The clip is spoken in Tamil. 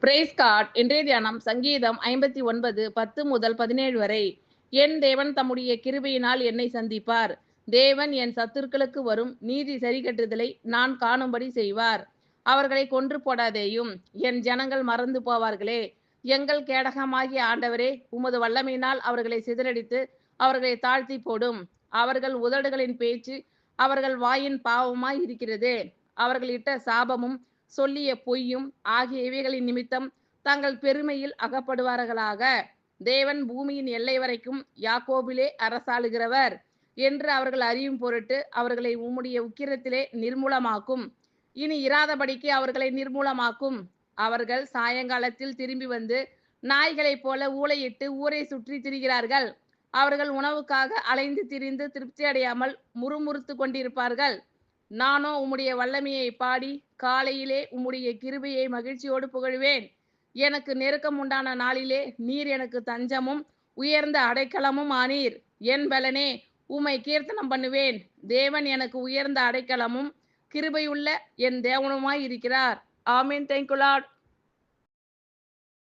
Price card. இன்றைய தியானம் சங்கீதம் 59 10 முதல் 17 வரை. என் தேவன் தம்முடைய கிருபையினால் என்னை சந்திப்பார். தேவன் என் சத்துருக்களுக்கு வரும் நீதி சரிகட்டுதலை நான் காணும்படி செய்வார். அவர்களை கொன்று போடாதேயும், என் ஜனங்கள் மறந்து போவார்களே. எங்கள் கேடகமாகிய ஆண்டவரே, உமது வல்லமையினால் அவர்களை சிதறடித்து அவர்களை தாழ்த்தி போடும். அவர்கள் உதடுகளின் பேச்சு அவர்கள் வாயின் பாவமாய் இருக்கிறது. அவர்கள் இட்ட சாபமும் சொல்லிய பொய்யும் ஆகிய இவைகளின் நிமித்தம் தங்கள் பெருமையில் அகப்படுவார்களாக. தேவன் பூமியின் எல்லை வரைக்கும் யாக்கோபிலே அரசாளுகிறவர் என்று அவர்கள் அறியும் பொருட்டு அவர்களை உம்முடைய உக்கிரத்திலே நிர்மூலமாக்கும். இனி இராதபடிக்கு அவர்களை நிர்மூலமாக்கும். அவர்கள் சாயங்காலத்தில் திரும்பி வந்து நாய்களைப் போல ஊளையிட்டு ஊரை சுற்றி திரிகிறார்கள். அவர்கள் உணவுக்காக அலைந்து திரிந்து திருப்தி அடையாமல் முறுமுறுத்து கொண்டிருப்பார்கள். நானோ உம்முடைய வல்லமையை பாடி காலையிலே உம்முடைய கிருபையை மகிழ்ச்சியோடு புகழ்வேன். எனக்கு நெருக்கம் உண்டான நாளிலே நீர் எனக்கு தஞ்சமும் உயர்ந்த அடைக்கலமும் ஆனீர். என் பலனே, உம்மை கீர்த்தனம் பண்ணுவேன். தேவன் எனக்கு உயர்ந்த அடைக்கலமும் கிருபையுள்ள என் தேவனுமாய் இருக்கிறார். ஆமீன். Thank you Lord.